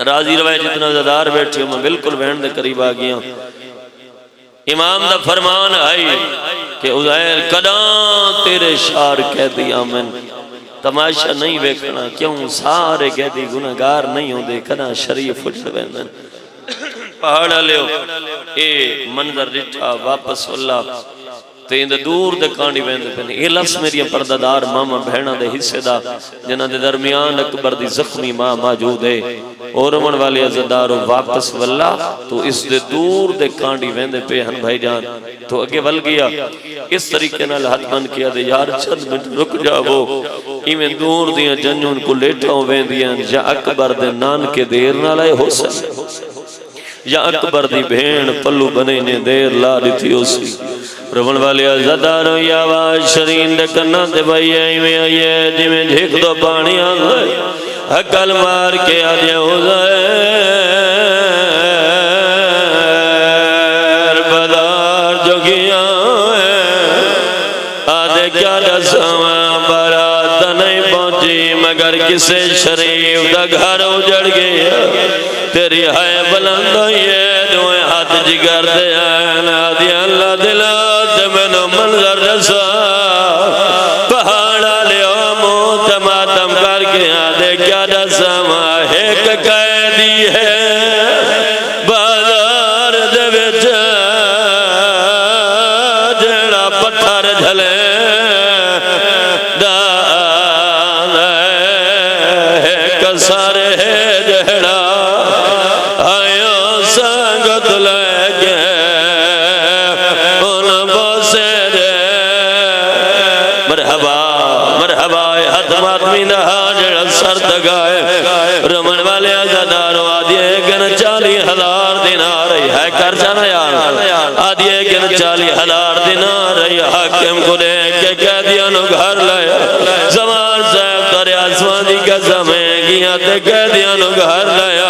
راضی روائے جتنا زدار بیٹھے میں بالکل بہن دے قریب آ گیا امام دا فرمان آئی کہ عزیر کداں تیرے شعر کہہ دیا میں تماشا نہیں ویکھنا کیوں سارے کہہ دی گناہگار نہیں ہوں دے کداں شریف اجڑ بیندن پہاڑا لیو اے منظر رٹھا واپس اللہ تیند دور دے کانڈی بیندے پہنے اے لفظ میری پردادار ماما بہنہ دے حصے دا جنہ دے درمیان اکبر دی زخمی ماں موجود ہے اور من والے عزدارو واپس واللہ تو اس دے دور دے کانڈی بیندے پہ ہن بھائی جان تو اگے ول گیا اس طریقے نال ہاتھ بند کیا دے یار چند منٹ رک جاؤ ایمیں دور دیاں جنجون کو لیٹھاؤں بیندیاں یا اکبر دے نان کے دیر نہ لائے ہو سکے یا اکبر دی بھین پلو بنے نے دیر لا رہی تھی اسی رون والے عزدارو یا آواز شرین دے کنہ دے بھائی ایویں آئیے جی میں جھیک دو پانی آگئے حقل مار کے آدھے عزیر بدار جو گیا آدھے کیا رسویں برات نہیں پہنچی مگر کسے شریف دا گھر اجڑ گیا تیری ہائے بلند ہوئیے دوئے ہاتھ جگر دے آئین آدھی اللہ دلات میں نو منظر رسا پہاڑا لیو موت ماتم کر کے آدھے کیا رسا ایک قیدی ہے بازار دے وچ جڑا پتھر جھلے دان ایک سر ہے جڑا آئیو سنگت لے گے ان بوسے دے مرحبا مرحبا حتم آدمی نہا جڑا سر دگائے رمن والے عزدارو آدھیے گن 40,000 دینار ہے کر جانا یار آدھیے گن 40,000 دینار حاکم کو لے کے قیدیاں نو گھر لیا زمان صاحب در آسمان دی قسم ہے گیا تے قیدیاں نو گھر لیا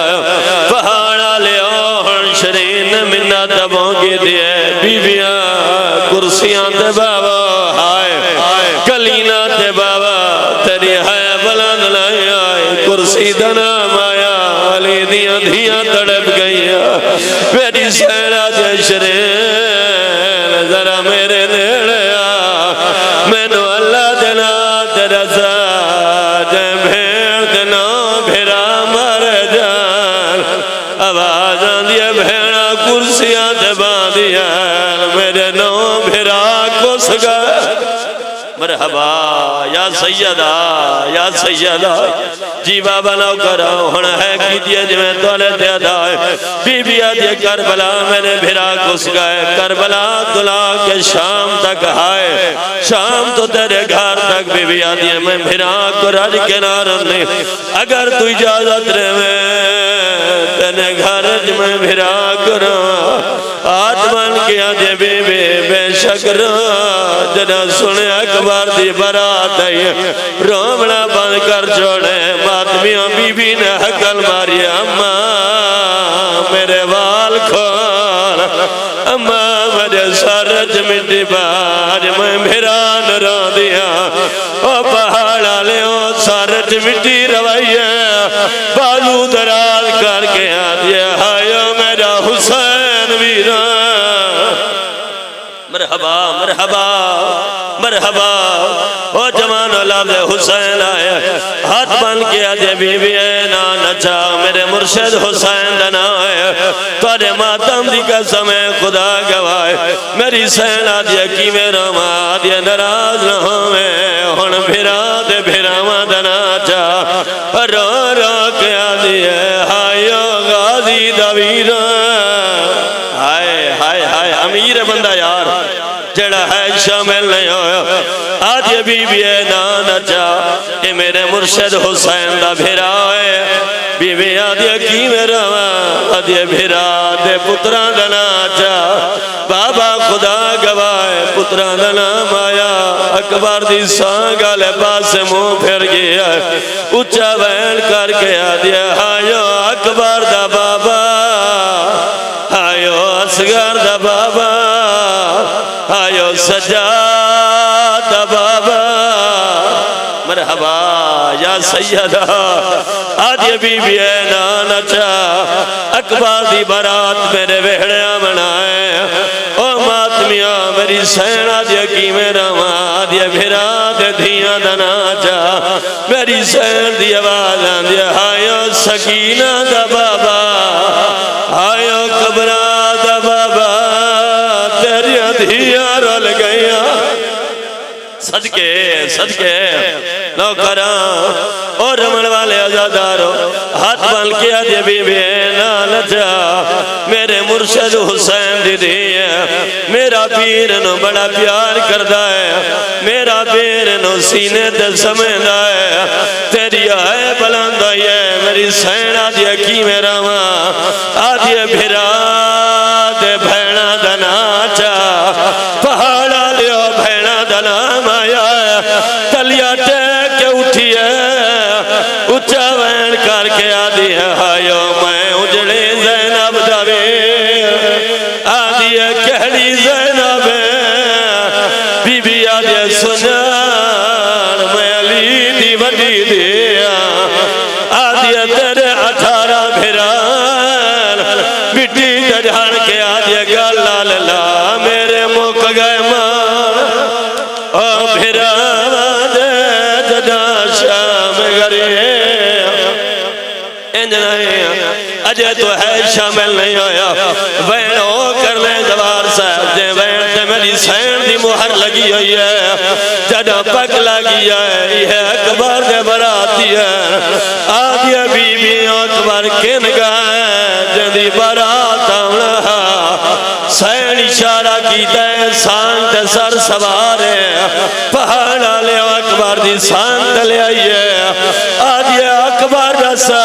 پہاڑا لے اوہن شرین منہ دبوں کی دیئے بیویاں کرسیاں تے بابا ہائے کلینہ تے بابا تیری ہائے بلند لائے آئے کرسی دنام آیا علی دیاں دھیاں تڑپ گئیاں میری سیرہ دے شرین ذرا میرے دیڑیا میں نو اللہ دینا تیرا سا جے بھیڑ دینا بھیرا مر جان آواز آندھیا بھیڑا کرسیاں تے باندھیا میرے نو بھیرا کس گئے مرحبا یا سیدہ جی بابا نو کرو ہن ہے کی دیئے جو میں تولے دیا دائے بی بی آدھے کربلا میرے بھیرا کس گئے کربلا دلا کے شام تک آئے شام تو تیرے گھر تک بی بی آدھے میں بھیرا کو رج کے نارن اگر تو اجازت رہے میں تینے گھر میں بھیرا کرو آج من کیا دے بی بی بے شکر جنہ سنے اکبر دی برات ہے رومنا بند کر چھوڑے ماتمیاں بی بی نے حقل ماری اماں میرے وال کھول اماں مجھے سرج مٹی بار میں بھیران رو دیا او پہاڑا لے او سرج مٹی روائیے بازو دراز کر کے آدھیا ہائیو میرا حسین ویران مرحبا مرحبا مرحبا او جوان اولاد حسین آئے ہاتھ بن کے آجے بی بی نا نچا میرے مرشد حسین دنا آئے تارے ماتم دی قسم خدا گوائے میری سین آدھیا کی میرا ماں آدھیا نراز نہ ہوئے ہن بھیرا دے بھیرا ماں دنا چا رو رو کے آدھیا ہائیو غازی دویرہ ہائے ہائے ہائے امیر بندہ یار جڑا ہے شامل نہیں ہویا آج یہ بی بی نا نچا اے میرے مرشد حسین دا بھیرا ہے بی بی آدھیا کی میرا آدھ یہ بھیرا دے پتران دا ناچا بابا خدا گوائے پتران دا نام آیا اکبر دی سانگا لے پاس منہ پھر گیا اچھا ویل کر کے آدھیا آئیو اکبر دا بابا آئیو اصغر دا بابا آئیو سجاد دا بابا مرحبا یا سیدہ آدھی بی بی ہے نا نچا اکبر دی برات میرے ویڑے منائے او ماتمیاں میری سین آدھی کی میرا ماں آدھی بھیرا دے دھیاں دنا جا میری سین دی آواز آدھی آئیو سکینہ دا بابا آئیو قبرہ دا بابا تیری دھیاں رول گئیاں صدقے صدقے نوکران اور رمن والے عزادارو ہاتھ بال کیا دے بی بی نالجا میرے مرشد حسین دی دیئے میرا پیر نو بڑا پیار کردہ ہے میرا پیر نو سینے تے سمجھدہ ہے تیری آئے بلند ہے میری سین آدھی کی میرا ماں آدھی بھیرا دے بھینا دنا چا پہاڑا لیو بھینا دنا مایا تلیا ٹیک کے اٹھی ہے اچھا وین کر کے آدھی ہے آئیو میں اجڑے زینب داوے آدھی ہے کہڑی زینب بی بی آدھی ہے سنان میں علی دی وڈی دیا آدھی ہے تیرے 18 بھیران مٹی جڑھان کے آدھی ہے گالا للا میرے موک گئے ماں او بھیران دے جدا شام گرے اجے تو ہے شامل نہیں ہویا وینو کر لیں دوار صاحب دے وین تے میری سین دی مہر لگی ہوئی ہے جڑا پک لگی ہے یہ اکبر دے براتی ہے آدھی بی بی اکبر کن گئے جدی برات آمنا سین اشارہ کی دے سانت سر سوارے پہاڑا لے اکبر دی سانت لے آئیے آدھی اکبر رسا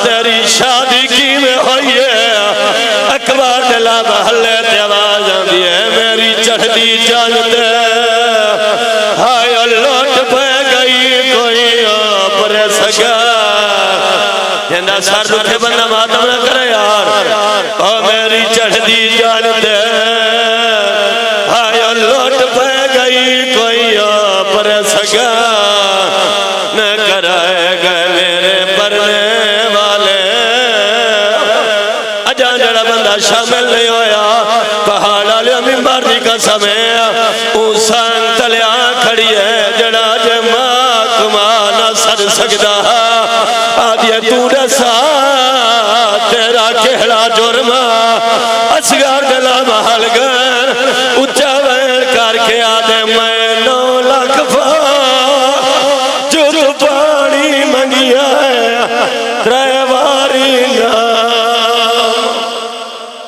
تیری شادی کی میں ہوئیے اکبر دلا محلے تے آواز آدھی ہے میری چڑھتی جانتے ہائے لوٹ پہ گئی کوئی پر سگا جندہ سر دکھے بندہ ماتم نہ کرے یار او میری چڑھتی جانتے ہائے لوٹ پہ گئی کوئی پر سگا نہ کرائے گئے میرے پرنے والے اجان جڑا بندہ شامل نہیں ہویا پہاڑا لیا ممبر دی قسم ہے اون سانگ تلیا کھڑی ہے جڑا جے ماں کمانا سر سکدا آدھی تو رسا تیرا کہڑا جرمہ اسگار دلا محل گئے